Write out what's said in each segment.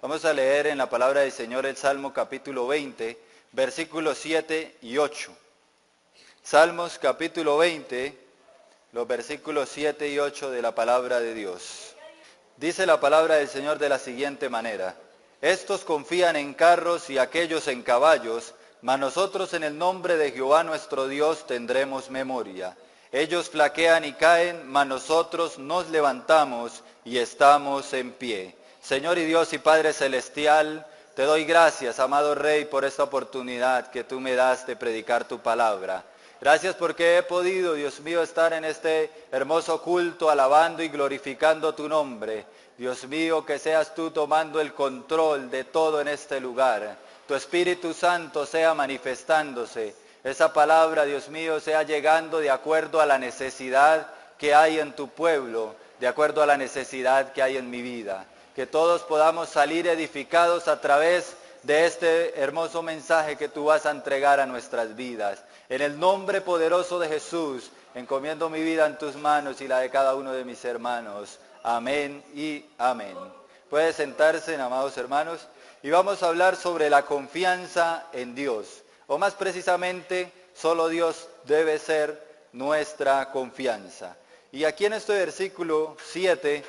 Vamos a leer en la palabra del Señor el Salmo capítulo 20, versículos 7 y 8. Salmos capítulo 20, los versículos 7 y 8 de la palabra de Dios. Dice la palabra del Señor de la siguiente manera: estos confían en carros y aquellos en caballos, mas nosotros en el nombre de Jehová nuestro Dios tendremos memoria. Ellos flaquean y caen, mas nosotros nos levantamos y estamos en pie. Señor y Dios y Padre Celestial, te doy gracias, amado Rey, por esta oportunidad que tú me das de predicar tu palabra. Gracias porque he podido, Dios mío, estar en este hermoso culto alabando y glorificando tu nombre. Dios mío, que seas tú tomando el control de todo en este lugar. Tu Espíritu Santo sea manifestándose. Esa palabra, Dios mío, sea llegando de acuerdo a la necesidad que hay en tu pueblo, de acuerdo a la necesidad que hay en mi vida. Que todos podamos salir edificados a través de este hermoso mensaje que tú vas a entregar a nuestras vidas. En el nombre poderoso de Jesús, encomiendo mi vida en tus manos y la de cada uno de mis hermanos. Amén y amén. Puede sentarse, amados hermanos, y vamos a hablar sobre la confianza en Dios. O más precisamente, solo Dios debe ser nuestra confianza. Y aquí en este versículo 7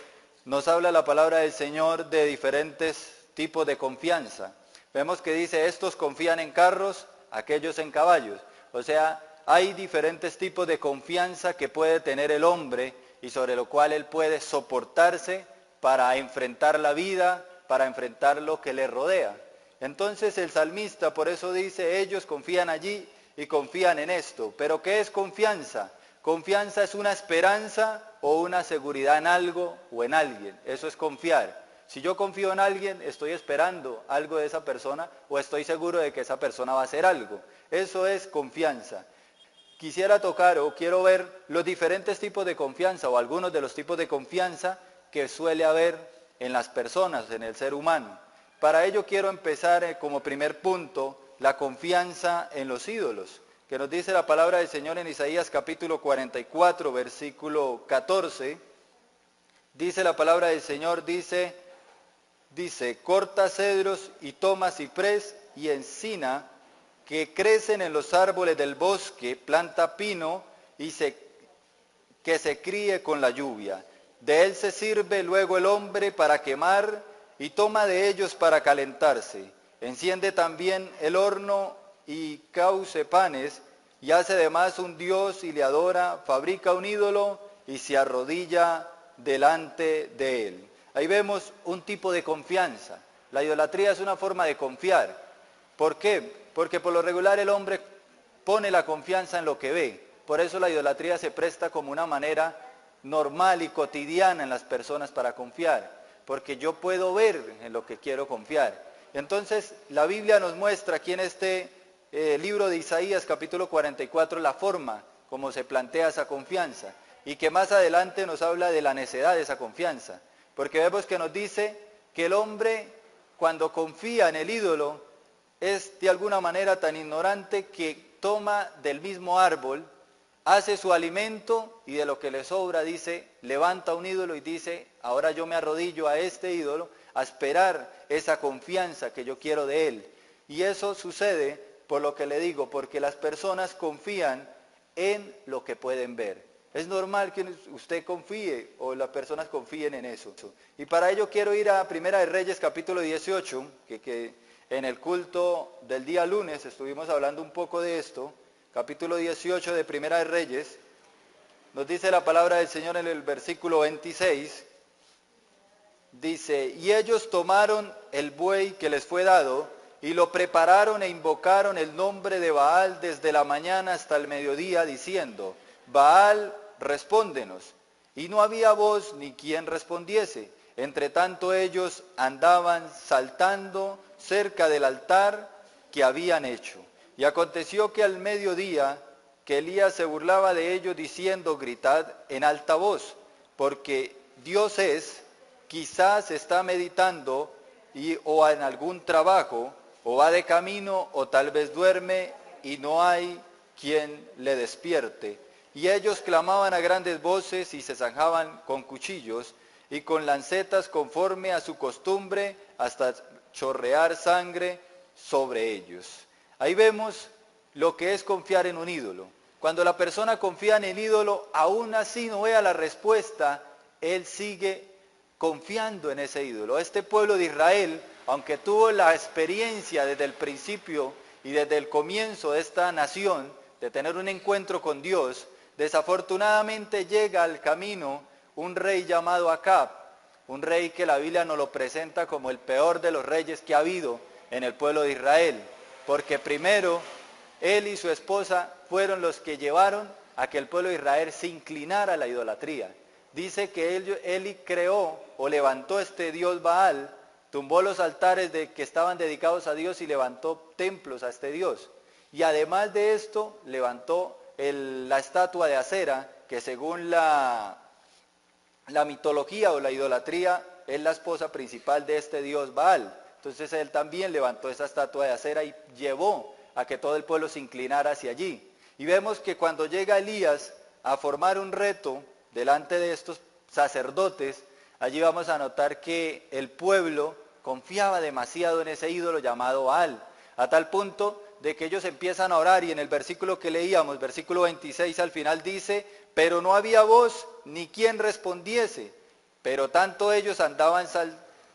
nos habla la palabra del Señor de diferentes tipos de confianza. Vemos que dice, estos confían en carros, aquellos en caballos. O sea, hay diferentes tipos de confianza que puede tener el hombre y sobre lo cual él puede soportarse para enfrentar la vida, para enfrentar lo que le rodea. Entonces el salmista por eso dice, ellos confían allí y confían en esto. ¿Pero qué es confianza? Confianza es una esperanza o una seguridad en algo o en alguien. Eso es confiar. Si yo confío en alguien, estoy esperando algo de esa persona o estoy seguro de que esa persona va a hacer algo. Eso es confianza. Quisiera tocar o quiero ver los diferentes tipos de confianza o algunos de los tipos de confianza que suele haber en las personas, en el ser humano. Para ello quiero empezar como primer punto la confianza en los ídolos, que nos dice la palabra del Señor en Isaías capítulo 44, versículo 14. Dice la palabra del Señor, dice, corta cedros y toma ciprés y encina, que crecen en los árboles del bosque, planta pino y que se críe con la lluvia. De él se sirve luego el hombre para quemar y toma de ellos para calentarse. Enciende también el horno y cauce panes y hace además un dios y le adora, fabrica un ídolo y se arrodilla delante de él. Ahí vemos un tipo de confianza. La idolatría es una forma de confiar. ¿Por qué? Porque por lo regular el hombre pone la confianza en lo que ve. Por eso la idolatría se presta como una manera normal y cotidiana en las personas para confiar. Porque yo puedo ver en lo que quiero confiar. Entonces la Biblia nos muestra aquí en este libro de Isaías capítulo 44 la forma como se plantea esa confianza. Y que más adelante nos habla de la necedad de esa confianza. Porque vemos que nos dice que el hombre cuando confía en el ídolo es de alguna manera tan ignorante que toma del mismo árbol, hace su alimento y de lo que le sobra dice, levanta un ídolo y dice, ahora yo me arrodillo a este ídolo a esperar esa confianza que yo quiero de él. Y eso sucede por lo que le digo, porque las personas confían en lo que pueden ver. Es normal que usted confíe o las personas confíen en eso. Y para ello quiero ir a Primera de Reyes capítulo 18, que en el culto del día lunes estuvimos hablando un poco de esto. Capítulo 18 de Primera de Reyes, nos dice la palabra del Señor en el versículo 26, dice, y ellos tomaron el buey que les fue dado, y lo prepararon e invocaron el nombre de Baal desde la mañana hasta el mediodía, diciendo, Baal, respóndenos. Y no había voz ni quien respondiese. Entre tanto ellos andaban saltando cerca del altar que habían hecho. Y aconteció que al mediodía, que Elías se burlaba de ellos diciendo, gritad en alta voz, porque Dios es, quizás está meditando o en algún trabajo, o va de camino, o tal vez duerme, y no hay quien le despierte. Y ellos clamaban a grandes voces y se zanjaban con cuchillos. y con lancetas conforme a su costumbre hasta chorrear sangre sobre ellos. Ahí vemos lo que es confiar en un ídolo. Cuando la persona confía en el ídolo, aún así no vea la respuesta, él sigue confiando en ese ídolo. Este pueblo de Israel, aunque tuvo la experiencia desde el principio y desde el comienzo de esta nación, de tener un encuentro con Dios, desafortunadamente llega al camino un rey llamado Acab, un rey que la Biblia nos lo presenta como el peor de los reyes que ha habido en el pueblo de Israel, porque primero él y su esposa fueron los que llevaron a que el pueblo de Israel se inclinara a la idolatría. Dice que él creó o levantó este dios Baal, tumbó los altares que estaban dedicados a Dios y levantó templos a este dios. Y además de esto, levantó la estatua de Acera, que según la mitología o la idolatría, es la esposa principal de este dios Baal. Entonces él también levantó esa estatua de Acera y llevó a que todo el pueblo se inclinara hacia allí. Y vemos que cuando llega Elías a formar un reto delante de estos sacerdotes, allí vamos a notar que el pueblo confiaba demasiado en ese ídolo llamado Baal, a tal punto de que ellos empiezan a orar, y en el versículo que leíamos, versículo 26 al final dice, pero no había voz ni quien respondiese, pero tanto ellos andaban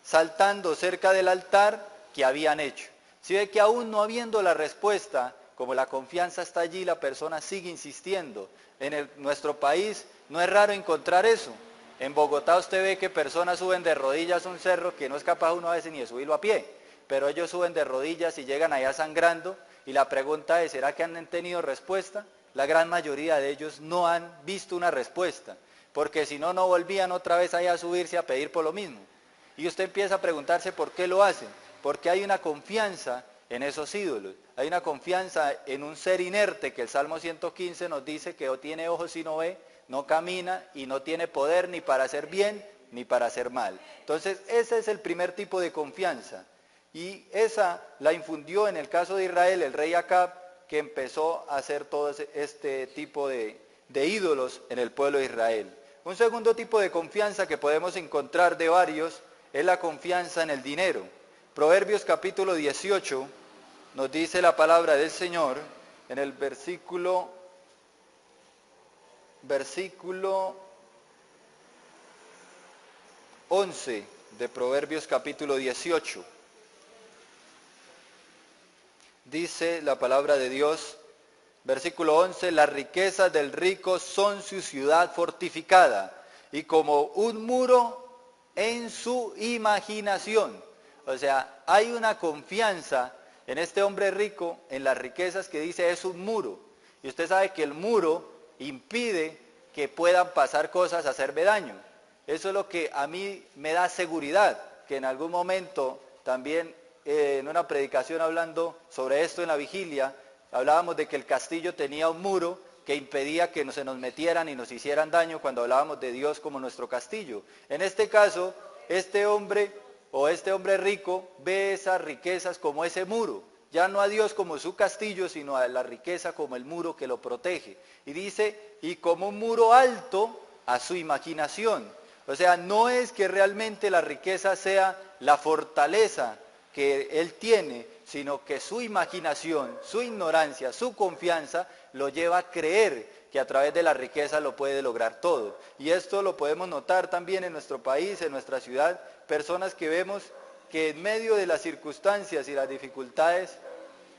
saltando cerca del altar que habían hecho. Si ve que aún no habiendo la respuesta, como la confianza está allí, la persona sigue insistiendo. En nuestro país no es raro encontrar eso. En Bogotá usted ve que personas suben de rodillas un cerro que no es capaz uno a veces ni de subirlo a pie, pero ellos suben de rodillas y llegan allá sangrando, y la pregunta es, ¿será que han tenido respuesta? La gran mayoría de ellos no han visto una respuesta, porque si no, no volvían otra vez allá a subirse a pedir por lo mismo. Y usted empieza a preguntarse por qué lo hacen, porque hay una confianza en esos ídolos, hay una confianza en un ser inerte que el Salmo 115 nos dice que no tiene ojos y no ve, no camina y no tiene poder ni para hacer bien ni para hacer mal. Entonces ese es el primer tipo de confianza, y esa la infundió en el caso de Israel el rey Acab, que empezó a hacer todo este tipo de ídolos en el pueblo de Israel. Un segundo tipo de confianza que podemos encontrar de varios es la confianza en el dinero. Proverbios capítulo 18 nos dice la palabra del Señor en el versículo 11 de Proverbios capítulo 18. Dice la palabra de Dios, versículo 11, las riquezas del rico son su ciudad fortificada, y como un muro en su imaginación. O sea, hay una confianza en este hombre rico, en las riquezas, que dice es un muro. Y usted sabe que el muro impide que puedan pasar cosas a hacerme daño. Eso es lo que a mí me da seguridad, que en algún momento también en una predicación hablando sobre esto en la vigilia, hablábamos de que el castillo tenía un muro que impedía que no se nos metieran y nos hicieran daño cuando hablábamos de Dios como nuestro castillo. En este caso, este hombre rico ve esas riquezas como ese muro, ya no a Dios como su castillo, sino a la riqueza como el muro que lo protege. Y dice, y como un muro alto a su imaginación. O sea, no es que realmente la riqueza sea la fortaleza que él tiene, sino que su imaginación, su ignorancia, su confianza lo lleva a creer que a través de la riqueza lo puede lograr todo. Y esto lo podemos notar también en nuestro país, en nuestra ciudad, personas que vemos que en medio de las circunstancias y las dificultades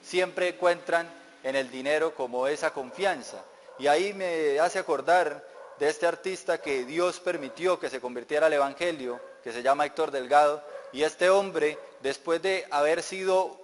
siempre encuentran en el dinero como esa confianza. Y ahí me hace acordar de este artista que Dios permitió que se convirtiera al Evangelio, que se llama Héctor Delgado, y este hombre, después de haber sido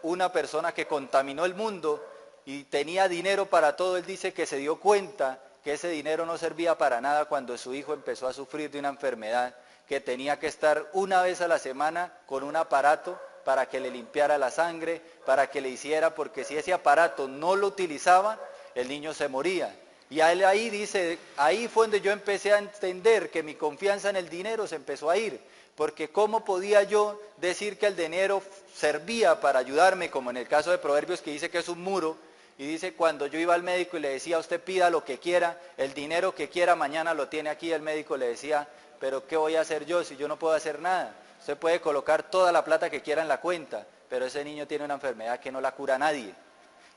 una persona que contaminó el mundo y tenía dinero para todo, él dice que se dio cuenta que ese dinero no servía para nada cuando su hijo empezó a sufrir de una enfermedad, que tenía que estar una vez a la semana con un aparato para que le limpiara la sangre, para que le hiciera, porque si ese aparato no lo utilizaba, el niño se moría. Y él ahí dice, ahí fue donde yo empecé a entender que mi confianza en el dinero se empezó a ir, porque cómo podía yo decir que el dinero servía para ayudarme, como en el caso de Proverbios que dice que es un muro, y dice, cuando yo iba al médico y le decía, usted pida lo que quiera, el dinero que quiera, mañana lo tiene aquí, el médico le decía, pero ¿qué voy a hacer yo si yo no puedo hacer nada? Usted puede colocar toda la plata que quiera en la cuenta, pero ese niño tiene una enfermedad que no la cura nadie.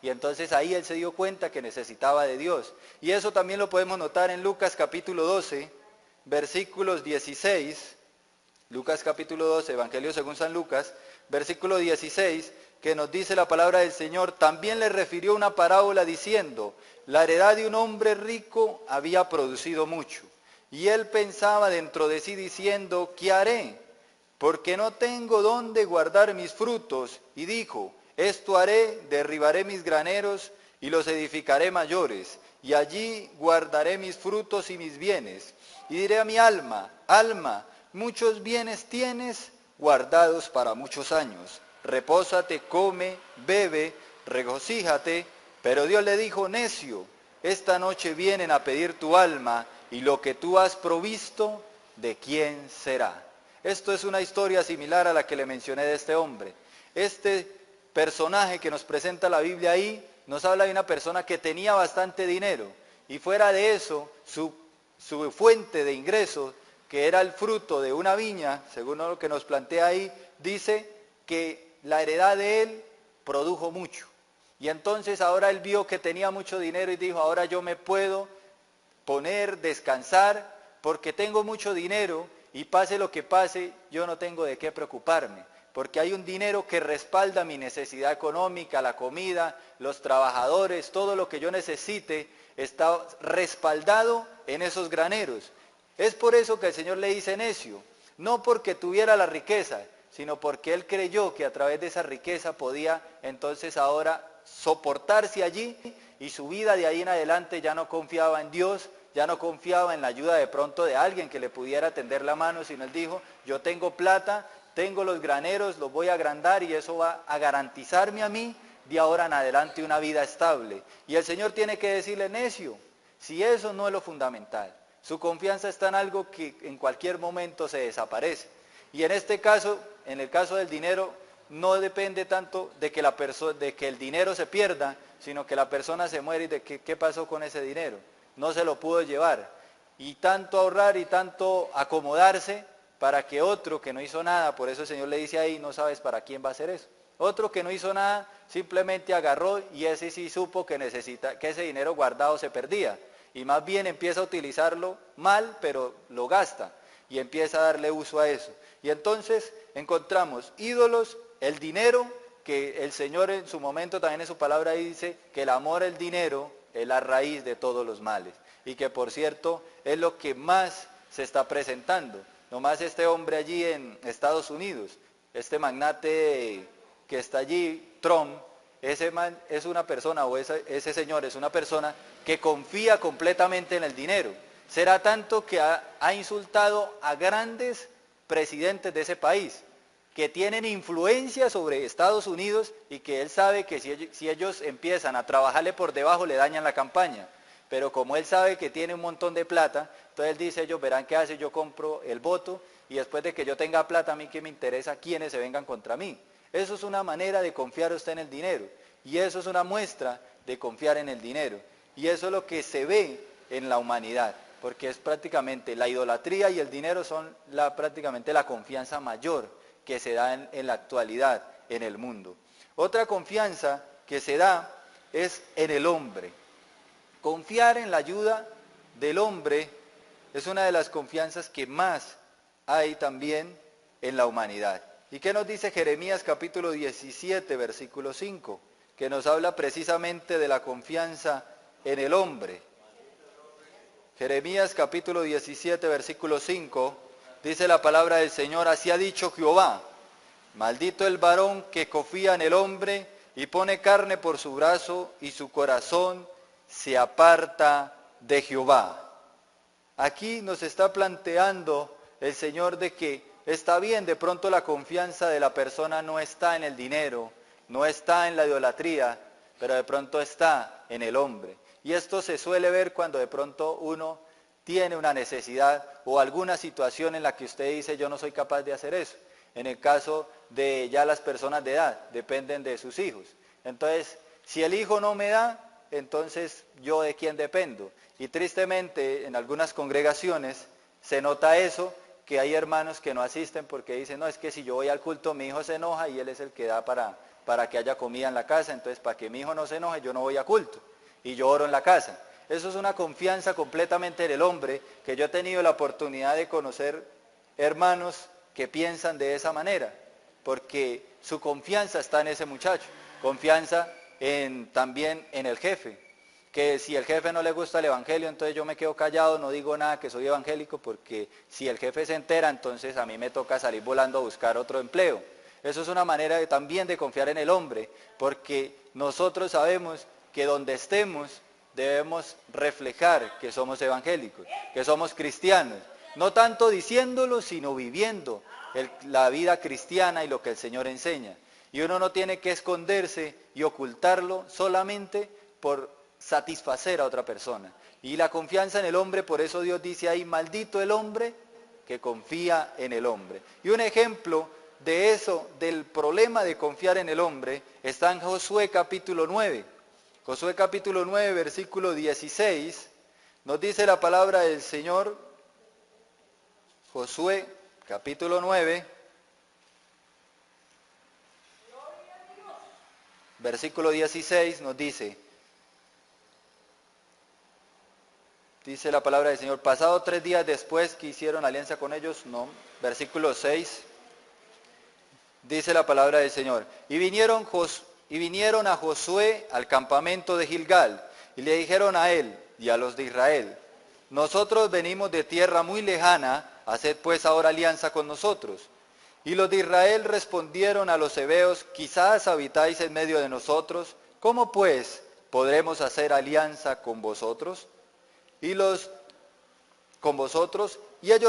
Y entonces ahí él se dio cuenta que necesitaba de Dios. Y eso también lo podemos notar en Lucas capítulo 12, versículos 16, Lucas capítulo 12, Evangelio según San Lucas, versículo 16, que nos dice la palabra del Señor, también le refirió una parábola diciendo, la heredad de un hombre rico había producido mucho. Y él pensaba dentro de sí diciendo, ¿qué haré? Porque no tengo dónde guardar mis frutos. Y dijo, esto haré, derribaré mis graneros y los edificaré mayores, y allí guardaré mis frutos y mis bienes. Y diré a mi alma, alma, muchos bienes tienes guardados para muchos años. Repósate, come, bebe, regocíjate. Pero Dios le dijo, necio, esta noche vienen a pedir tu alma, y lo que tú has provisto, ¿de quién será? Esto es una historia similar a la que le mencioné de este hombre. Este personaje que nos presenta la Biblia ahí, nos habla de una persona que tenía bastante dinero, y fuera de eso, su fuente de ingresos, que era el fruto de una viña, según lo que nos plantea ahí, dice que la heredad de él produjo mucho. Y entonces ahora él vio que tenía mucho dinero y dijo, ahora yo me puedo poner, descansar, porque tengo mucho dinero y pase lo que pase, yo no tengo de qué preocuparme, porque hay un dinero que respalda mi necesidad económica, la comida, los trabajadores, todo lo que yo necesite está respaldado en esos graneros. Es por eso que el Señor le dice necio, no porque tuviera la riqueza, sino porque él creyó que a través de esa riqueza podía entonces ahora soportarse allí, y su vida de ahí en adelante ya no confiaba en Dios, ya no confiaba en la ayuda de pronto de alguien que le pudiera tender la mano, sino él dijo, yo tengo plata, tengo los graneros, los voy a agrandar y eso va a garantizarme a mí de ahora en adelante una vida estable. Y el Señor tiene que decirle, necio, si eso no es lo fundamental, su confianza está en algo que en cualquier momento se desaparece. Y en este caso, en el caso del dinero, no depende tanto de que el dinero se pierda, sino que la persona se muere y de qué pasó con ese dinero. No se lo pudo llevar. Y tanto ahorrar y tanto acomodarse para que otro que no hizo nada, por eso el Señor le dice ahí, no sabes para quién va a hacer eso. Otro que no hizo nada, simplemente agarró y ese sí supo que ese dinero guardado se perdía. Y más bien empieza a utilizarlo mal, pero lo gasta y empieza a darle uso a eso. Y entonces encontramos ídolos, el dinero, que el Señor en su momento también en su palabra dice que el amor al dinero es la raíz de todos los males. Y que por cierto es lo que más se está presentando. Nomás este hombre allí en Estados Unidos, este magnate que está allí, Trump, ese man es una persona, o ese señor es una persona que confía completamente en el dinero. Será tanto que ha insultado a grandes presidentes de ese país, que tienen influencia sobre Estados Unidos y que él sabe que si ellos empiezan a trabajarle por debajo le dañan la campaña. Pero como él sabe que tiene un montón de plata, entonces él dice, ellos verán qué hace, yo compro el voto y después de que yo tenga plata, a mí que me interesa quiénes se vengan contra mí. Eso es una manera de confiar usted en el dinero y eso es una muestra de confiar en el dinero. Y eso es lo que se ve en la humanidad, porque es prácticamente la idolatría y el dinero son prácticamente la confianza mayor que se da en la actualidad en el mundo. Otra confianza que se da es en el hombre. Confiar en la ayuda del hombre es una de las confianzas que más hay también en la humanidad. ¿Y qué nos dice Jeremías capítulo 17, versículo 5? Que nos habla precisamente de la confianza en el hombre. Jeremías capítulo 17, versículo 5, dice la palabra del Señor, así ha dicho Jehová, maldito el varón que confía en el hombre y pone carne por su brazo y su corazón se aparta de Jehová. Aquí nos está planteando el Señor de que está bien, de pronto la confianza de la persona no está en el dinero, no está en la idolatría, pero de pronto está en el hombre. Y esto se suele ver cuando de pronto uno tiene una necesidad o alguna situación en la que usted dice yo no soy capaz de hacer eso. En el caso de ya las personas de edad, dependen de sus hijos. Entonces, Si el hijo no me da, entonces yo de quién dependo. Y tristemente en algunas congregaciones se nota eso, que hay hermanos que no asisten porque dicen, no, es que si yo voy al culto mi hijo se enoja y él es el que da para que haya comida en la casa, entonces para que mi hijo no se enoje yo no voy a culto y yo oro en la casa. Eso es una confianza completamente en el hombre, que yo he tenido la oportunidad de conocer hermanos que piensan de esa manera, porque su confianza está en ese muchacho, confianza también en el jefe, que si el jefe no le gusta el evangelio, entonces yo me quedo callado, no digo nada que soy evangélico, porque si el jefe se entera, entonces a mí me toca salir volando a buscar otro empleo. Eso es una manera también de confiar en el hombre, porque nosotros sabemos que donde estemos debemos reflejar que somos evangélicos, que somos cristianos, no tanto diciéndolo, sino viviendo la vida cristiana y lo que el Señor enseña. Y uno no tiene que esconderse y ocultarlo solamente por satisfacer a otra persona. Y la confianza en el hombre, por eso Dios dice ahí, maldito el hombre que confía en el hombre. Y un ejemplo de eso, del problema de confiar en el hombre, está en Josué capítulo 9. Josué capítulo 9, versículo 16, nos dice la palabra del Señor. Josué capítulo 9, versículo 16 nos dice la palabra del Señor, pasado 3 días después que hicieron alianza con ellos, no, versículo 6, dice la palabra del Señor, y vinieron a Josué al campamento de Gilgal, y le dijeron a él y a los de Israel, nosotros venimos de tierra muy lejana, haced pues ahora alianza con nosotros. Y los de Israel respondieron a los heveos, quizás habitáis en medio de nosotros, ¿cómo pues podremos hacer alianza con vosotros? Y ellos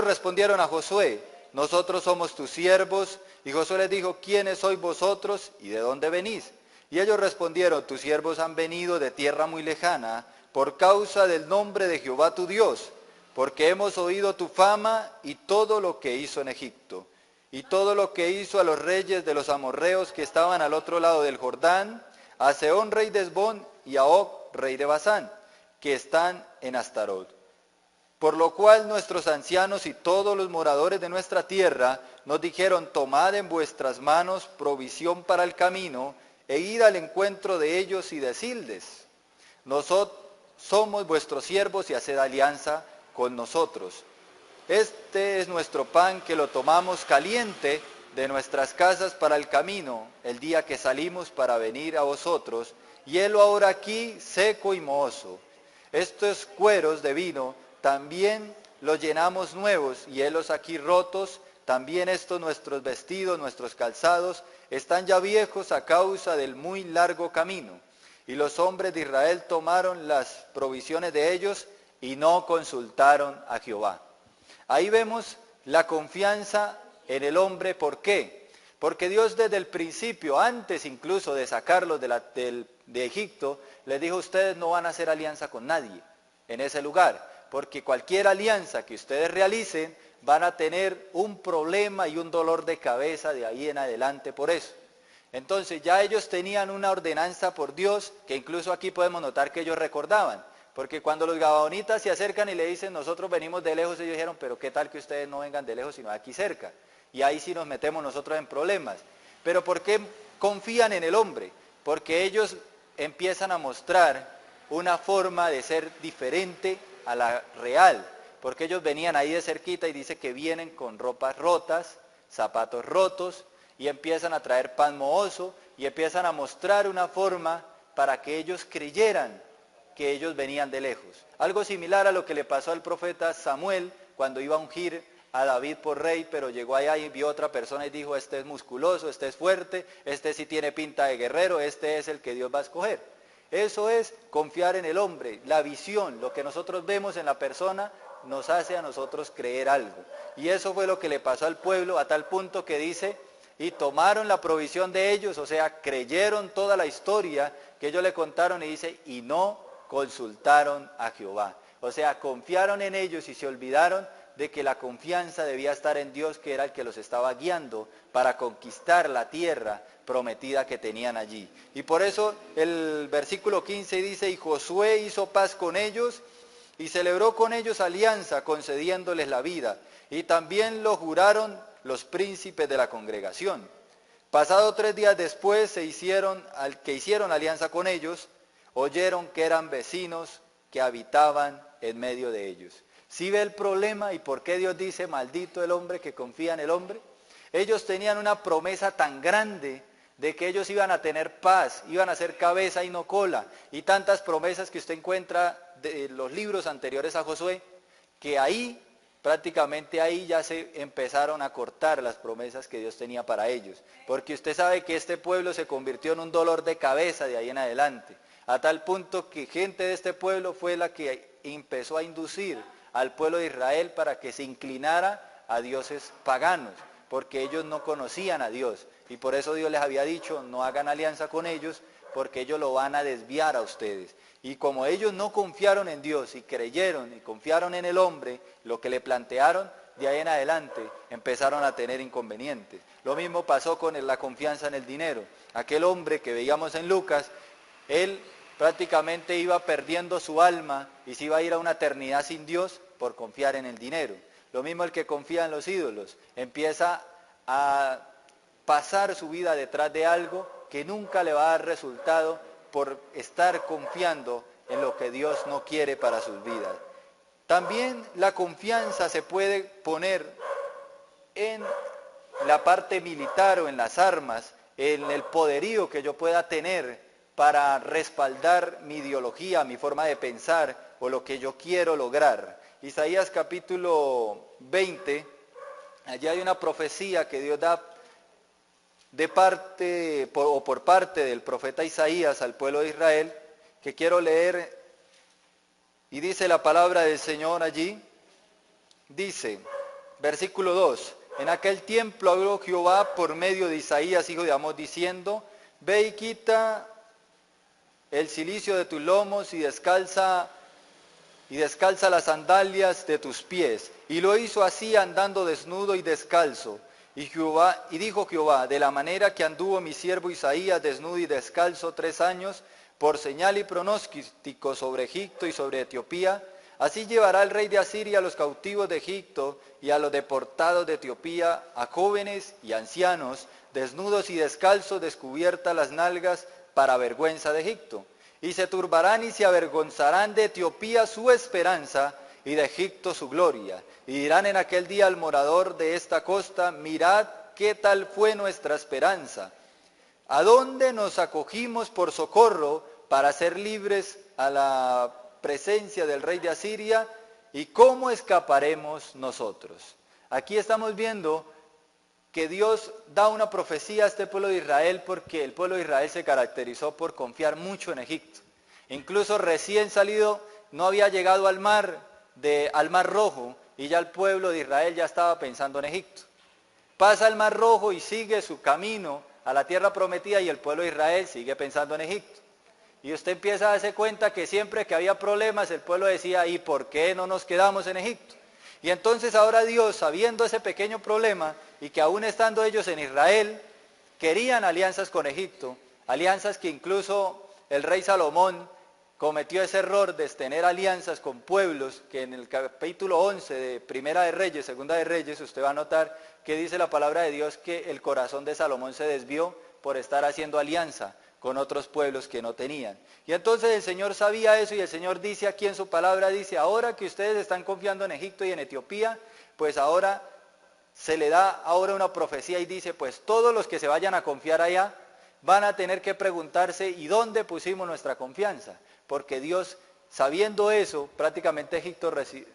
respondieron a Josué, nosotros somos tus siervos. Y Josué les dijo, ¿quiénes sois vosotros y de dónde venís? Y ellos respondieron, tus siervos han venido de tierra muy lejana por causa del nombre de Jehová tu Dios, porque hemos oído tu fama y todo lo que hizo en Egipto, y todo lo que hizo a los reyes de los amorreos que estaban al otro lado del Jordán, a Sehón rey de Hesbón y a Og rey de Basán, que están en Astarot. Por lo cual nuestros ancianos y todos los moradores de nuestra tierra nos dijeron, tomad en vuestras manos provisión para el camino, e id al encuentro de ellos y decidles, nosotros somos vuestros siervos y haced alianza con nosotros. Este es nuestro pan que lo tomamos caliente de nuestras casas para el camino, el día que salimos para venir a vosotros, y helo ahora aquí seco y mohoso. Estos cueros de vino también los llenamos nuevos, y helos aquí rotos, también estos nuestros vestidos, nuestros calzados, están ya viejos a causa del muy largo camino. Y los hombres de Israel tomaron las provisiones de ellos y no consultaron a Jehová. Ahí vemos la confianza en el hombre. ¿Por qué? Porque Dios desde el principio, antes incluso de sacarlos de Egipto, les dijo, ustedes no van a hacer alianza con nadie en ese lugar, porque cualquier alianza que ustedes realicen van a tener un problema y un dolor de cabeza de ahí en adelante por eso. Entonces ya ellos tenían una ordenanza por Dios, que incluso aquí podemos notar que ellos recordaban, porque cuando los gabaonitas se acercan y le dicen, nosotros venimos de lejos, ellos dijeron, pero qué tal que ustedes no vengan de lejos sino de aquí cerca, y ahí sí nos metemos nosotros en problemas. Pero ¿por qué confían en el hombre? Porque ellos empiezan a mostrar una forma de ser diferente a la real, porque ellos venían ahí de cerquita y dice que vienen con ropas rotas, zapatos rotos, y empiezan a traer pan mohoso, y empiezan a mostrar una forma para que ellos creyeran que ellos venían de lejos. Algo similar a lo que le pasó al profeta Samuel cuando iba a ungir a David por rey, pero llegó allá y vio a otra persona y dijo, este es musculoso, este es fuerte, este sí tiene pinta de guerrero, este es el que Dios va a escoger. Eso es confiar en el hombre, la visión, lo que nosotros vemos en la persona nos hace a nosotros creer algo. Y eso fue lo que le pasó al pueblo, a tal punto que dice, y tomaron la provisión de ellos, o sea, creyeron toda la historia que ellos le contaron, y dice, y no consultaron a Jehová. O sea, confiaron en ellos y se olvidaron de que la confianza debía estar en Dios, que era el que los estaba guiando para conquistar la tierra prometida que tenían allí. Y por eso el versículo 15 dice, y Josué hizo paz con ellos y celebró con ellos alianza, concediéndoles la vida. Y también lo juraron los príncipes de la congregación. Pasado 3 días después hicieron alianza con ellos, oyeron que eran vecinos que habitaban en medio de ellos. ¿Sí ve el problema y por qué Dios dice, maldito el hombre que confía en el hombre? Ellos tenían una promesa tan grande de que ellos iban a tener paz, iban a ser cabeza y no cola, y tantas promesas que usted encuentra de los libros anteriores a Josué, que ahí, prácticamente ahí ya se empezaron a cortar las promesas que Dios tenía para ellos, porque usted sabe que este pueblo se convirtió en un dolor de cabeza de ahí en adelante, a tal punto que gente de este pueblo fue la que empezó a inducir al pueblo de Israel para que se inclinara a dioses paganos, porque ellos no conocían a Dios, y por eso Dios les había dicho, no hagan alianza con ellos, porque ellos lo van a desviar a ustedes. Y como ellos no confiaron en Dios y creyeron y confiaron en el hombre, lo que le plantearon, de ahí en adelante empezaron a tener inconvenientes. Lo mismo pasó con la confianza en el dinero. Aquel hombre que veíamos en Lucas, él prácticamente iba perdiendo su alma y se iba a ir a una eternidad sin Dios por confiar en el dinero. Lo mismo el que confía en los ídolos, empieza a pasar su vida detrás de algo que nunca le va a dar resultado por estar confiando en lo que Dios no quiere para sus vidas. También la confianza se puede poner en la parte militar o en las armas, en el poderío que yo pueda tener para respaldar mi ideología, mi forma de pensar o lo que yo quiero lograr. Isaías capítulo 20, allí hay una profecía que Dios da por parte del profeta Isaías al pueblo de Israel, que quiero leer, y dice la palabra del Señor allí, dice, versículo 2, en aquel tiempo habló Jehová por medio de Isaías, hijo de Amós, diciendo, ve y quita el cilicio de tus lomos y descalza las sandalias de tus pies. Y lo hizo así andando desnudo y descalzo. Y dijo Jehová, de la manera que anduvo mi siervo Isaías desnudo y descalzo 3 años, por señal y pronóstico sobre Egipto y sobre Etiopía, así llevará el rey de Asiria a los cautivos de Egipto y a los deportados de Etiopía, a jóvenes y ancianos, desnudos y descalzos, descubiertas las nalgas, para vergüenza de Egipto. Y se turbarán y se avergonzarán de Etiopía su esperanza, y de Egipto su gloria. Y dirán en aquel día al morador de esta costa, mirad qué tal fue nuestra esperanza. ¿A dónde nos acogimos por socorro para ser libres a la presencia del rey de Asiria? ¿Y cómo escaparemos nosotros? Aquí estamos viendo que Dios da una profecía a este pueblo de Israel porque el pueblo de Israel se caracterizó por confiar mucho en Egipto. Incluso recién salido, no había llegado al mar Rojo y ya el pueblo de Israel ya estaba pensando en Egipto. Pasa el Mar Rojo y sigue su camino a la tierra prometida y el pueblo de Israel sigue pensando en Egipto. Y usted empieza a darse cuenta que siempre que había problemas el pueblo decía, ¿y por qué no nos quedamos en Egipto? Y entonces ahora Dios, sabiendo ese pequeño problema y que aún estando ellos en Israel, querían alianzas con Egipto, alianzas que incluso el rey Salomón cometió ese error de tener alianzas con pueblos, que en el capítulo 11 de Primera de Reyes, Segunda de Reyes, usted va a notar que dice la palabra de Dios que el corazón de Salomón se desvió por estar haciendo alianza con otros pueblos que no tenían. Y entonces el Señor sabía eso y el Señor dice aquí en su palabra, dice, ahora que ustedes están confiando en Egipto y en Etiopía, pues ahora se le da ahora una profecía y dice, pues todos los que se vayan a confiar allá van a tener que preguntarse, ¿y dónde pusimos nuestra confianza? Porque Dios, sabiendo eso, prácticamente Egipto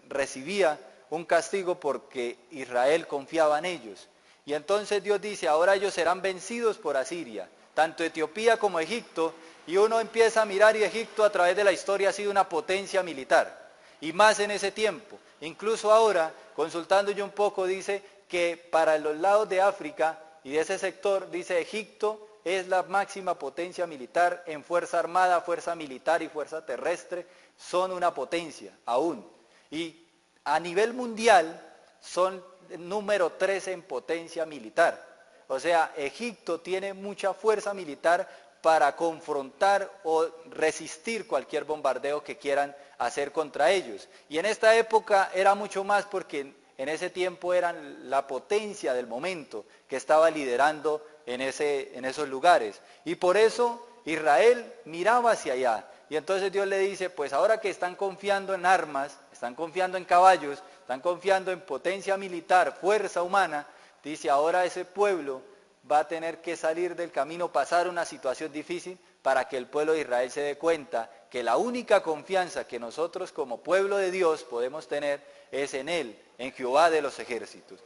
recibía un castigo porque Israel confiaba en ellos. Y entonces Dios dice, ahora ellos serán vencidos por Asiria, tanto Etiopía como Egipto, y uno empieza a mirar y Egipto a través de la historia ha sido una potencia militar, y más en ese tiempo. Incluso ahora, consultando yo un poco, dice que para los lados de África y de ese sector, dice Egipto es la máxima potencia militar en fuerza armada, fuerza militar y fuerza terrestre, son una potencia aún. Y a nivel mundial, son número 3 en potencia militar. O sea, Egipto tiene mucha fuerza militar para confrontar o resistir cualquier bombardeo que quieran hacer contra ellos. Y en esta época era mucho más porque en ese tiempo eran la potencia del momento que estaba liderando en esos lugares. Y por eso Israel miraba hacia allá. Y entonces Dios le dice, pues ahora que están confiando en armas, están confiando en caballos, están confiando en potencia militar, fuerza humana, dice, ahora ese pueblo va a tener que salir del camino, pasar una situación difícil para que el pueblo de Israel se dé cuenta que la única confianza que nosotros como pueblo de Dios podemos tener es en Él, en Jehová de los ejércitos.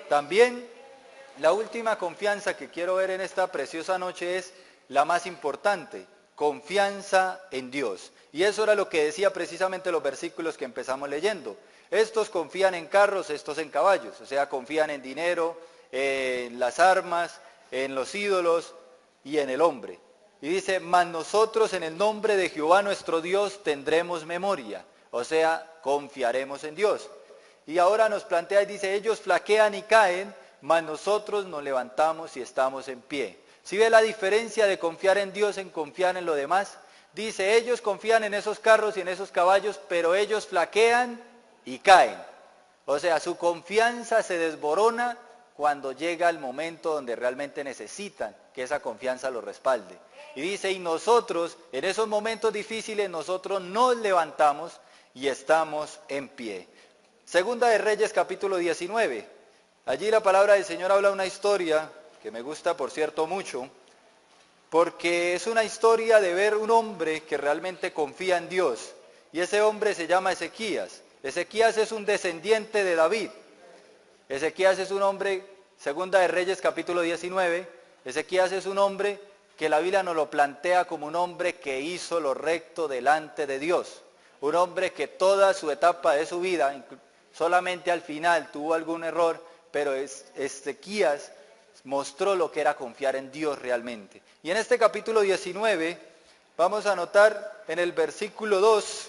También la última confianza que quiero ver en esta preciosa noche es la más importante, confianza en Dios. Y eso era lo que decía precisamente los versículos que empezamos leyendo. Estos confían en carros, estos en caballos, o sea, confían en dinero, en las armas, en los ídolos y en el hombre. Y dice, mas nosotros en el nombre de Jehová nuestro Dios tendremos memoria, o sea, confiaremos en Dios. Y ahora nos plantea y dice, ellos flaquean y caen, mas nosotros nos levantamos y estamos en pie. ¿Sí ve la diferencia de confiar en Dios en confiar en lo demás? Dice, ellos confían en esos carros y en esos caballos, pero ellos flaquean y caen. O sea, su confianza se desborona cuando llega el momento donde realmente necesitan que esa confianza los respalde. Y dice, y nosotros, en esos momentos difíciles, nosotros nos levantamos y estamos en pie. Segunda de Reyes, capítulo 19. Allí la palabra del Señor habla una historia que me gusta, por cierto, mucho, porque es una historia de ver un hombre que realmente confía en Dios. Y ese hombre se llama Ezequías. Ezequías es un descendiente de David. Ezequías es un hombre, Segunda de Reyes capítulo 19, Ezequías es un hombre que la Biblia nos lo plantea como un hombre que hizo lo recto delante de Dios. Un hombre que toda su etapa de su vida, solamente al final tuvo algún error, pero Ezequías mostró lo que era confiar en Dios realmente. Y en este capítulo 19 vamos a notar en el versículo 2,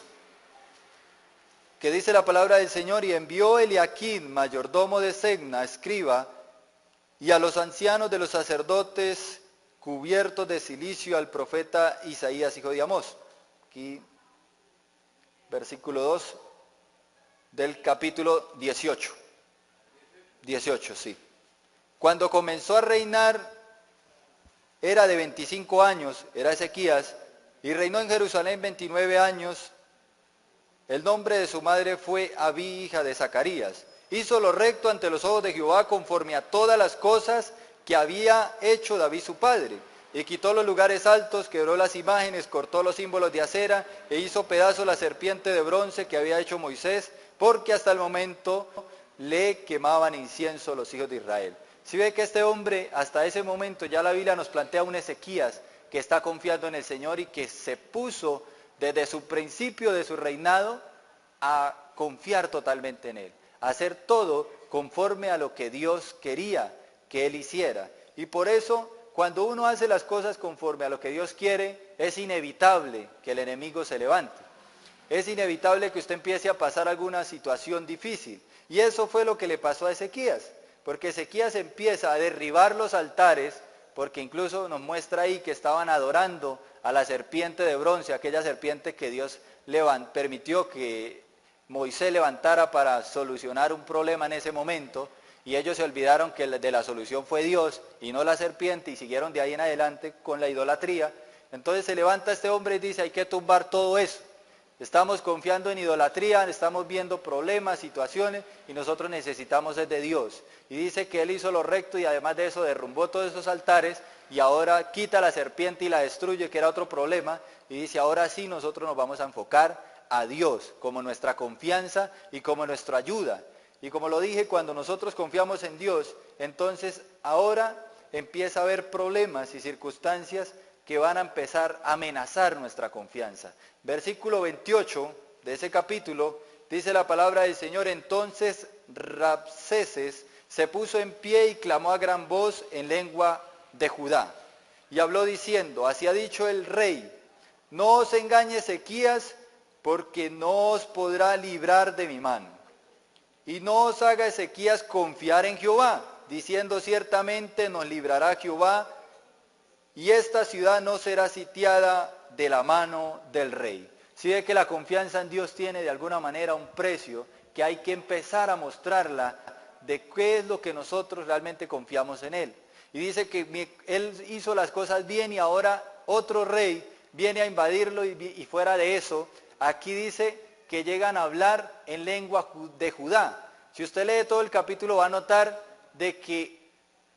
que dice la palabra del Señor, y envió Eliaquim, mayordomo de Segna, escriba, y a los ancianos de los sacerdotes cubiertos de cilicio al profeta Isaías, hijo de Amós. Aquí, versículo 2 del capítulo 18. 18, sí. Cuando comenzó a reinar, era de 25 años, era Ezequías, y reinó en Jerusalén 29 años. El nombre de su madre fue Abí, hija de Zacarías. Hizo lo recto ante los ojos de Jehová conforme a todas las cosas que había hecho David su padre. Y quitó los lugares altos, quebró las imágenes, cortó los símbolos de acera e hizo pedazos la serpiente de bronce que había hecho Moisés, porque hasta el momento le quemaban incienso los hijos de Israel. Si ve que este hombre, hasta ese momento, ya la Biblia nos plantea un Ezequías que está confiando en el Señor y que se puso desde su principio de su reinado a confiar totalmente en Él, a hacer todo conforme a lo que Dios quería que Él hiciera. Y por eso, cuando uno hace las cosas conforme a lo que Dios quiere, es inevitable que el enemigo se levante. Es inevitable que usted empiece a pasar alguna situación difícil. Y eso fue lo que le pasó a Ezequías, porque Ezequías empieza a derribar los altares, porque incluso nos muestra ahí que estaban adorando a la serpiente de bronce, aquella serpiente que Dios permitió que Moisés levantara para solucionar un problema en ese momento, y ellos se olvidaron que de la solución fue Dios y no la serpiente, y siguieron de ahí en adelante con la idolatría. Entonces se levanta este hombre y dice, hay que tumbar todo eso. Estamos confiando en idolatría, estamos viendo problemas, situaciones, y nosotros necesitamos es de Dios. Y dice que Él hizo lo recto y además de eso derrumbó todos esos altares y ahora quita la serpiente y la destruye, que era otro problema, y dice, ahora sí nosotros nos vamos a enfocar a Dios como nuestra confianza y como nuestra ayuda. Y como lo dije, cuando nosotros confiamos en Dios, entonces ahora empieza a haber problemas y circunstancias que van a empezar a amenazar nuestra confianza. Versículo 28 de ese capítulo, dice la palabra del Señor, entonces Rabsaces se puso en pie y clamó a gran voz en lengua de Judá. Y habló diciendo, así ha dicho el rey, no os engañe Ezequías, porque no os podrá librar de mi mano. Y no os haga Ezequías confiar en Jehová, diciendo ciertamente nos librará Jehová, y esta ciudad no será sitiada de la mano del rey. Si ve que la confianza en Dios tiene de alguna manera un precio, que hay que empezar a mostrarla de qué es lo que nosotros realmente confiamos en Él. Y dice que Él hizo las cosas bien y ahora otro rey viene a invadirlo y fuera de eso, aquí dice que llegan a hablar en lengua de Judá. Si usted lee todo el capítulo va a notar de que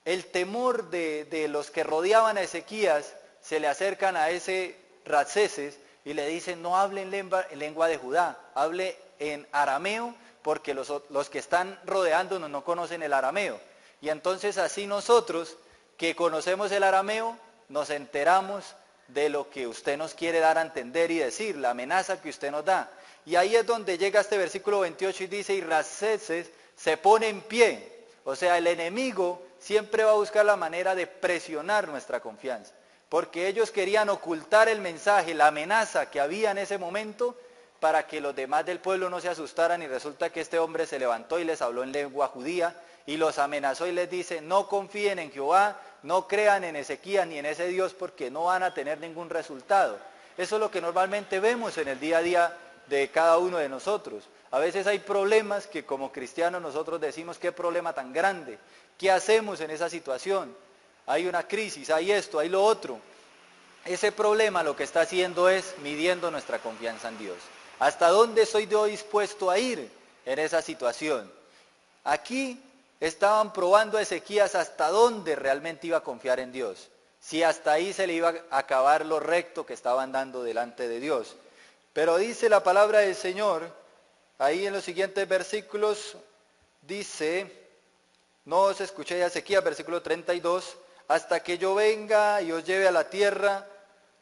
el temor de los que rodeaban a Ezequías se le acercan a ese Rabsaces y le dicen no hable en lengua de Judá, hable en arameo porque los que están rodeándonos no conocen el arameo. Y entonces así nosotros que conocemos el arameo nos enteramos de lo que usted nos quiere dar a entender y decir, la amenaza que usted nos da. Y ahí es donde llega este versículo 28 y dice, y Rabsaces se pone en pie. O sea, el enemigo siempre va a buscar la manera de presionar nuestra confianza, porque ellos querían ocultar el mensaje, la amenaza que había en ese momento, para que los demás del pueblo no se asustaran, y resulta que este hombre se levantó y les habló en lengua judía, y los amenazó y les dice, no confíen en Jehová, no crean en Ezequías ni en ese Dios, porque no van a tener ningún resultado. Eso es lo que normalmente vemos en el día a día de cada uno de nosotros. A veces hay problemas que como cristianos nosotros decimos, qué problema tan grande, ¿qué hacemos en esa situación? Hay una crisis, hay esto, hay lo otro. Ese problema lo que está haciendo es midiendo nuestra confianza en Dios. ¿Hasta dónde estoy yo dispuesto a ir en esa situación? Aquí estaban probando a Ezequías hasta dónde realmente iba a confiar en Dios. Si hasta ahí se le iba a acabar lo recto que estaban dando delante de Dios. Pero dice la palabra del Señor, ahí en los siguientes versículos, dice, no os escuchéis a Ezequías, versículo 32, hasta que yo venga y os lleve a la tierra,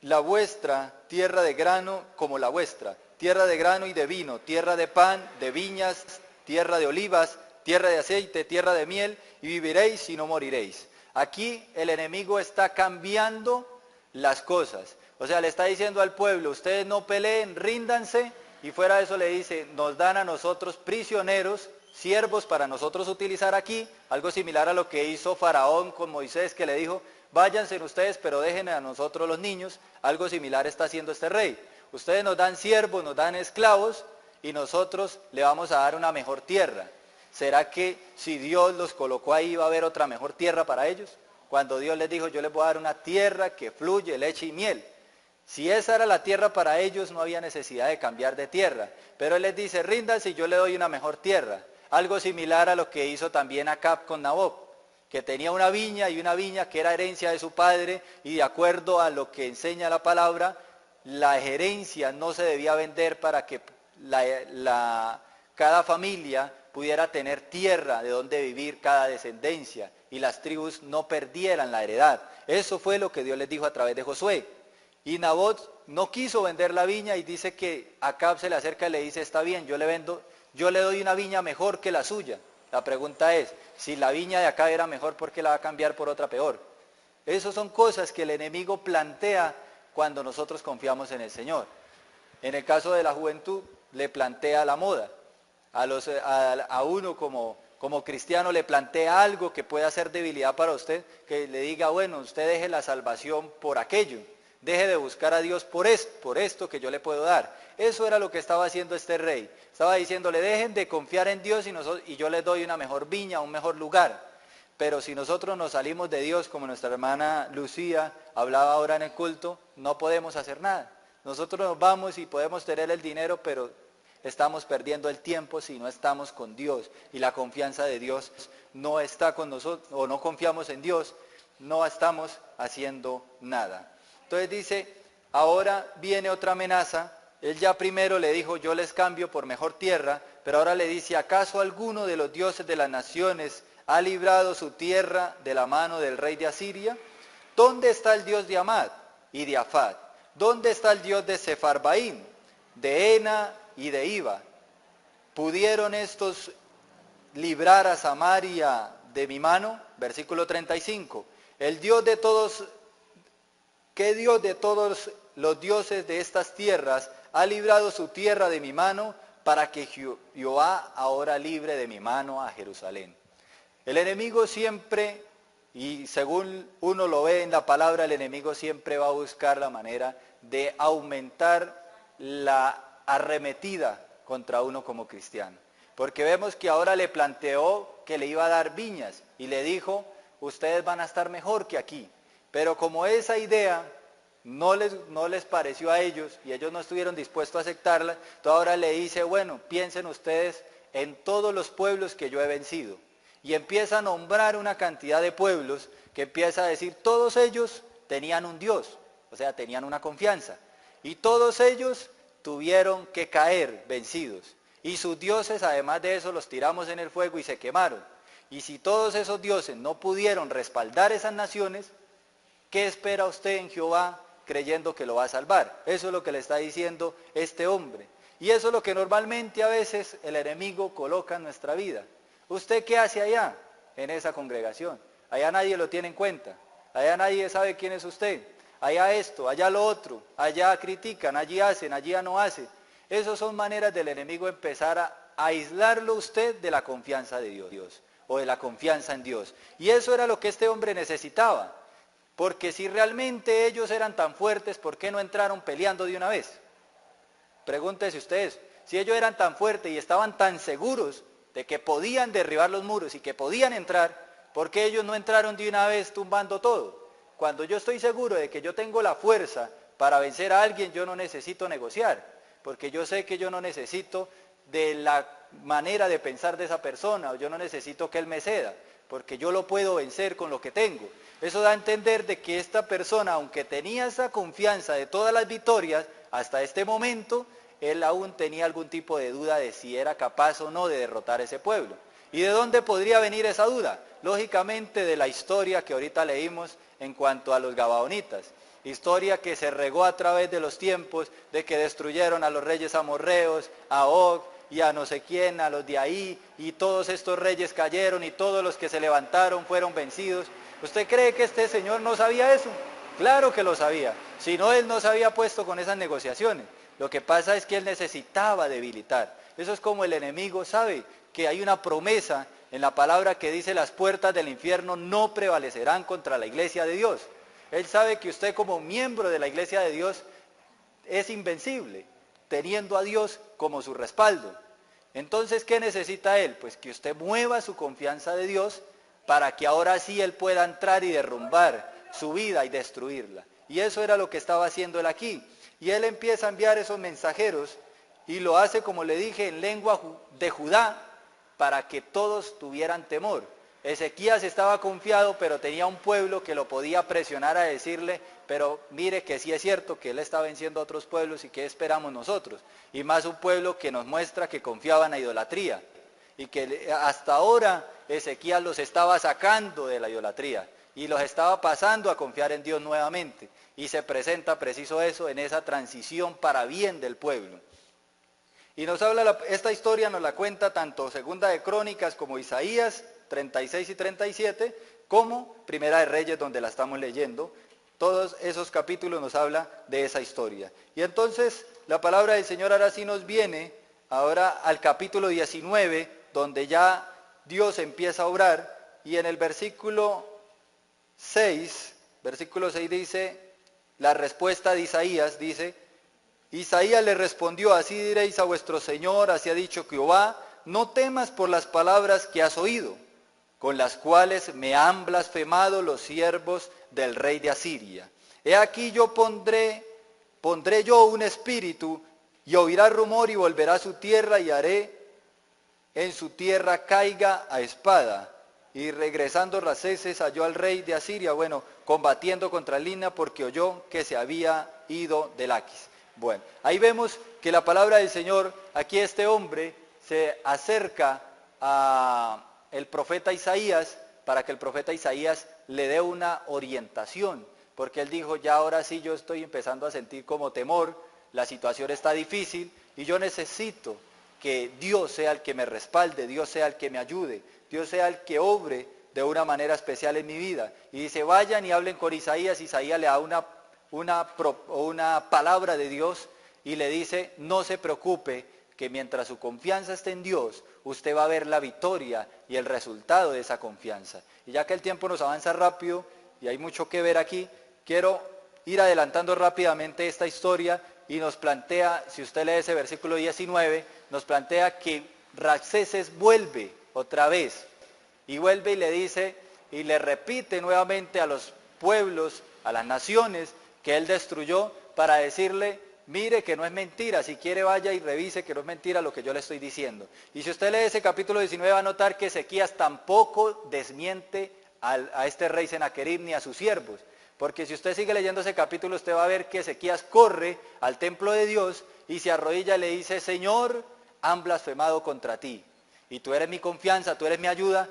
la vuestra, tierra de grano como la vuestra, tierra de grano y de vino, tierra de pan, de viñas, tierra de olivas, tierra de aceite, tierra de miel, y viviréis y no moriréis. Aquí el enemigo está cambiando las cosas. O sea, le está diciendo al pueblo, ustedes no peleen, ríndanse, y fuera de eso le dice, nos dan a nosotros prisioneros, siervos para nosotros utilizar aquí, algo similar a lo que hizo Faraón con Moisés, que le dijo, váyanse ustedes, pero dejen a nosotros los niños. Algo similar está haciendo este rey. Ustedes nos dan siervos, nos dan esclavos, y nosotros le vamos a dar una mejor tierra. ¿Será que si Dios los colocó ahí va a haber otra mejor tierra para ellos? Cuando Dios les dijo, yo les voy a dar una tierra que fluye leche y miel. Si esa era la tierra para ellos, no había necesidad de cambiar de tierra. Pero Él les dice, ríndanse y yo le doy una mejor tierra. Algo similar a lo que hizo también Acab con Nabob, que tenía una viña y una viña que era herencia de su padre, y de acuerdo a lo que enseña la palabra, la herencia no se debía vender para que cada familia pudiera tener tierra de donde vivir cada descendencia, y las tribus no perdieran la heredad. Eso fue lo que Dios les dijo a través de Josué. Y Nabot no quiso vender la viña, y dice que Acab se le acerca y le dice, está bien, yo le doy una viña mejor que la suya. La pregunta es, si la viña de acá era mejor, ¿por qué la va a cambiar por otra peor? Esas son cosas que el enemigo plantea cuando nosotros confiamos en el Señor. En el caso de la juventud, le plantea la moda. A uno como cristiano le plantea algo que pueda ser debilidad para usted, que le diga, bueno, usted deje la salvación por aquello, deje de buscar a Dios por esto que yo le puedo dar. Eso era lo que estaba haciendo este rey. Estaba diciéndole, dejen de confiar en Dios y yo les doy una mejor viña, un mejor lugar. Pero si nosotros nos salimos de Dios, como nuestra hermana Lucía hablaba ahora en el culto, no podemos hacer nada. Nosotros nos vamos y podemos tener el dinero, pero estamos perdiendo el tiempo si no estamos con Dios. Y la confianza de Dios no está con nosotros, o no confiamos en Dios, no estamos haciendo nada. Entonces dice, ahora viene otra amenaza. Él ya primero le dijo, yo les cambio por mejor tierra, pero ahora le dice, ¿acaso alguno de los dioses de las naciones ha librado su tierra de la mano del rey de Asiria? ¿Dónde está el Dios de Amad y de Afad? ¿Dónde está el Dios de Sefarbaim, de Ena y de Iva? ¿Pudieron estos librar a Samaria de mi mano? Versículo 35. El Dios de todos, ¿qué Dios de todos los dioses de estas tierras ha librado su tierra de mi mano para que Jehová ahora libre de mi mano a Jerusalén. El enemigo siempre, y según uno lo ve en la palabra, el enemigo siempre va a buscar la manera de aumentar la arremetida contra uno como cristiano. Porque vemos que ahora le planteó que le iba a dar viñas y le dijo, ustedes van a estar mejor que aquí. Pero como esa idea no les pareció a ellos y ellos no estuvieron dispuestos a aceptarla, entonces ahora le dice, bueno, piensen ustedes en todos los pueblos que yo he vencido. Y empieza a nombrar una cantidad de pueblos que empieza a decir, todos ellos tenían un Dios, o sea, tenían una confianza. Y todos ellos tuvieron que caer vencidos. Y sus dioses, además de eso, los tiramos en el fuego y se quemaron. Y si todos esos dioses no pudieron respaldar esas naciones, ¿qué espera usted en Jehová creyendo que lo va a salvar? Eso es lo que le está diciendo este hombre. Y eso es lo que normalmente a veces el enemigo coloca en nuestra vida. ¿Usted qué hace allá en esa congregación? Allá nadie lo tiene en cuenta. Allá nadie sabe quién es usted. Allá esto, allá lo otro. Allá critican, allí hacen, allí ya no hacen. Esas son maneras del enemigo empezar a aislarlo usted de la confianza de Dios o de la confianza en Dios. Y eso era lo que este hombre necesitaba. Porque si realmente ellos eran tan fuertes, ¿por qué no entraron peleando de una vez? Pregúntese ustedes, si ellos eran tan fuertes y estaban tan seguros de que podían derribar los muros y que podían entrar, ¿por qué ellos no entraron de una vez tumbando todo? Cuando yo estoy seguro de que yo tengo la fuerza para vencer a alguien, yo no necesito negociar, porque yo sé que yo no necesito de la manera de pensar de esa persona, o yo no necesito que él me ceda, porque yo lo puedo vencer con lo que tengo. Eso da a entender de que esta persona, aunque tenía esa confianza de todas las victorias, hasta este momento, él aún tenía algún tipo de duda de si era capaz o no de derrotar a ese pueblo. ¿Y de dónde podría venir esa duda? Lógicamente de la historia que ahorita leímos en cuanto a los gabaonitas. Historia que se regó a través de los tiempos, de que destruyeron a los reyes amorreos, a Og y a no sé quién, a los de ahí, y todos estos reyes cayeron y todos los que se levantaron fueron vencidos. ¿Usted cree que este señor no sabía eso? Claro que lo sabía, si no él no se había puesto con esas negociaciones. Lo que pasa es que él necesitaba debilitar. Eso es como el enemigo sabe que hay una promesa en la palabra que dice las puertas del infierno no prevalecerán contra la iglesia de Dios. Él sabe que usted como miembro de la iglesia de Dios es invencible, teniendo a Dios como su respaldo. Entonces, ¿qué necesita él? Pues que usted mueva su confianza de Dios para que ahora sí él pueda entrar y derrumbar su vida y destruirla. Y eso era lo que estaba haciendo él aquí. Y él empieza a enviar esos mensajeros y lo hace, como le dije, en lengua de Judá para que todos tuvieran temor. Ezequías estaba confiado, pero tenía un pueblo que lo podía presionar a decirle, pero mire que sí es cierto que él está venciendo a otros pueblos y ¿qué esperamos nosotros? Y más un pueblo que nos muestra que confiaba en la idolatría y que hasta ahora Ezequías los estaba sacando de la idolatría y los estaba pasando a confiar en Dios nuevamente. Y se presenta preciso eso en esa transición para bien del pueblo. Y nos habla, esta historia nos la cuenta tanto Segunda de Crónicas como Isaías 36 y 37, como Primera de Reyes, donde la estamos leyendo. Todos esos capítulos nos habla de esa historia. Y entonces la palabra del Señor ahora sí nos viene, ahora al capítulo 19, donde ya Dios empieza a obrar, y en el versículo 6 dice, la respuesta de Isaías dice, Isaías le respondió, así diréis a vuestro Señor, así ha dicho Jehová, no temas por las palabras que has oído, con las cuales me han blasfemado los siervos del rey de Asiria. He aquí yo pondré yo un espíritu, y oirá rumor y volverá a su tierra, y haré en su tierra caiga a espada. Y regresando Raceses halló al rey de Asiria, combatiendo contra Libna porque oyó que se había ido de Laquis. Bueno, ahí vemos que la palabra del Señor, aquí este hombre se acerca a el profeta Isaías para que el profeta Isaías le dé una orientación, porque él dijo, ya ahora sí yo estoy empezando a sentir como temor, la situación está difícil y yo necesito que Dios sea el que me respalde, Dios sea el que me ayude, Dios sea el que obre de una manera especial en mi vida. Y dice, vayan y hablen con Isaías. Isaías le da una palabra de Dios y le dice, no se preocupe, que mientras su confianza esté en Dios, usted va a ver la victoria y el resultado de esa confianza. Y ya que el tiempo nos avanza rápido y hay mucho que ver aquí, quiero ir adelantando rápidamente esta historia y nos plantea, si usted lee ese versículo 19, nos plantea que Ramsés vuelve otra vez y vuelve y le dice y le repite nuevamente a los pueblos, a las naciones que él destruyó para decirle: mire que no es mentira, si quiere vaya y revise que no es mentira lo que yo le estoy diciendo. Y si usted lee ese capítulo 19 va a notar que Ezequías tampoco desmiente a este rey Senaquerib ni a sus siervos. Porque si usted sigue leyendo ese capítulo, usted va a ver que Ezequías corre al templo de Dios y se arrodilla y le dice: Señor, han blasfemado contra ti, y tú eres mi confianza, tú eres mi ayuda.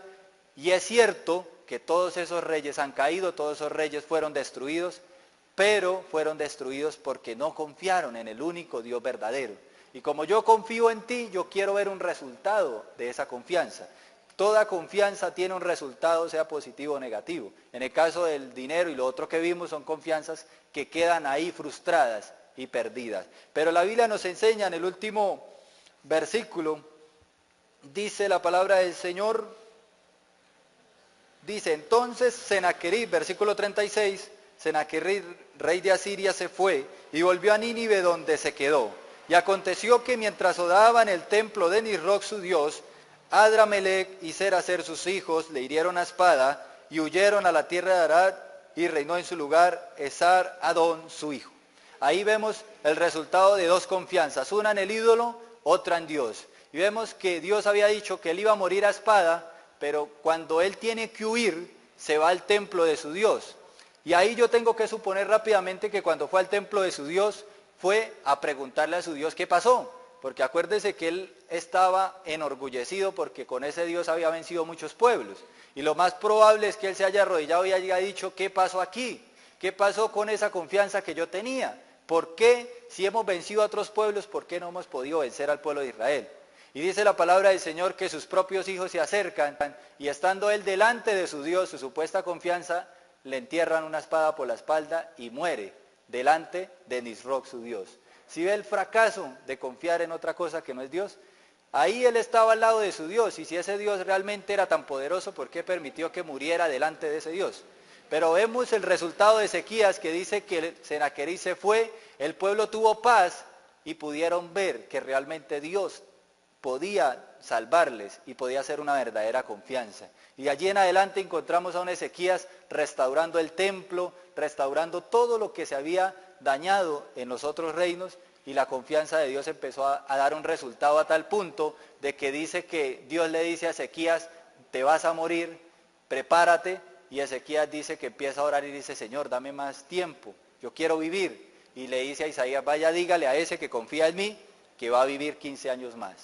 Y es cierto que todos esos reyes han caído, todos esos reyes fueron destruidos, pero fueron destruidos porque no confiaron en el único Dios verdadero. Y como yo confío en ti, yo quiero ver un resultado de esa confianza. Toda confianza tiene un resultado, sea positivo o negativo. En el caso del dinero y lo otro que vimos son confianzas que quedan ahí frustradas y perdidas. Pero la Biblia nos enseña en el último versículo, dice la palabra del Señor, dice: entonces Senaquerib, versículo 36, Senaquerib, rey de Asiria, se fue y volvió a Nínive, donde se quedó. Y aconteció que mientras odaban el templo de Nisroch su dios, Adramelech y Seracer sus hijos le hirieron a espada y huyeron a la tierra de Arad, y reinó en su lugar Esar-Adón su hijo. Ahí vemos el resultado de dos confianzas, una en el ídolo, otra en Dios. Y vemos que Dios había dicho que él iba a morir a espada, pero cuando él tiene que huir, se va al templo de su Dios. Y ahí yo tengo que suponer rápidamente que cuando fue al templo de su Dios, fue a preguntarle a su Dios qué pasó. Porque acuérdese que él estaba enorgullecido porque con ese Dios había vencido muchos pueblos. Y lo más probable es que él se haya arrodillado y haya dicho: ¿qué pasó aquí? ¿Qué pasó con esa confianza que yo tenía? ¿Por qué, si hemos vencido a otros pueblos, por qué no hemos podido vencer al pueblo de Israel? Y dice la palabra del Señor que sus propios hijos se acercan y estando él delante de su Dios, su supuesta confianza, le entierran una espada por la espalda y muere delante de Nisroch su Dios. Si ve el fracaso de confiar en otra cosa que no es Dios, ahí él estaba al lado de su Dios, y si ese Dios realmente era tan poderoso, ¿por qué permitió que muriera delante de ese Dios? Pero vemos el resultado de Ezequías, que dice que Senaquerib se fue, el pueblo tuvo paz y pudieron ver que realmente Dios podía salvarles y podía ser una verdadera confianza. Y allí en adelante encontramos a un Ezequías restaurando el templo, restaurando todo lo que se había dañado en los otros reinos, y la confianza de Dios empezó a dar un resultado a tal punto de que dice que Dios le dice a Ezequías: te vas a morir, prepárate. Y Ezequías dice que empieza a orar y dice: Señor, dame más tiempo, yo quiero vivir. Y le dice a Isaías: vaya, dígale a ese que confía en mí que va a vivir 15 años más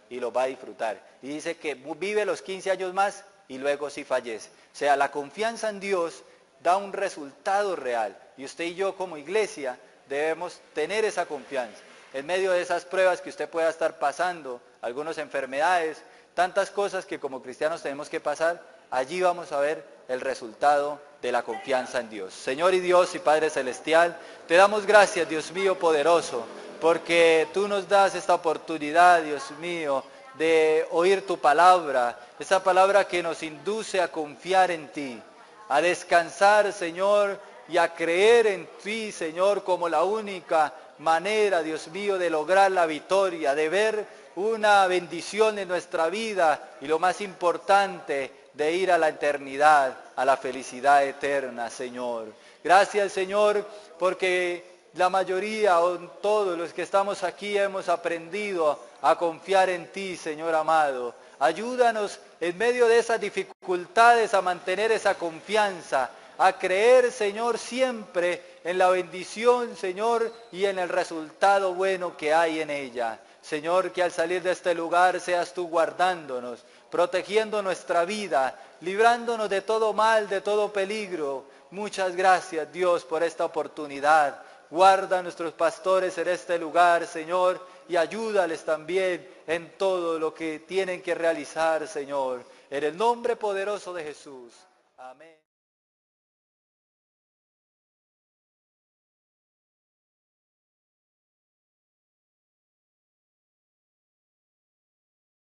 y lo va a disfrutar. Y dice que vive los 15 años más y luego sí fallece. O sea, la confianza en Dios da un resultado real, y usted y yo como iglesia debemos tener esa confianza en medio de esas pruebas que usted pueda estar pasando, algunas enfermedades, tantas cosas que como cristianos tenemos que pasar. Allí vamos a ver el resultado de la confianza en Dios. Señor y Dios y Padre Celestial, te damos gracias, Dios mío poderoso, porque tú nos das esta oportunidad, Dios mío, de oír tu palabra, esa palabra que nos induce a confiar en ti, a descansar, Señor, y a creer en ti, Señor, como la única manera, Dios mío, de lograr la victoria, de ver una bendición en nuestra vida y lo más importante, de ir a la eternidad, a la felicidad eterna, Señor. Gracias, Señor, porque la mayoría o todos los que estamos aquí hemos aprendido a confiar en ti, Señor amado. Ayúdanos en medio de esas dificultades a mantener esa confianza, a creer, Señor, siempre en la bendición, Señor, y en el resultado bueno que hay en ella. Señor, que al salir de este lugar seas tú guardándonos, protegiendo nuestra vida, librándonos de todo mal, de todo peligro. Muchas gracias, Dios, por esta oportunidad. Guarda a nuestros pastores en este lugar, Señor, y ayúdales también en todo lo que tienen que realizar, Señor. En el nombre poderoso de Jesús. Amén.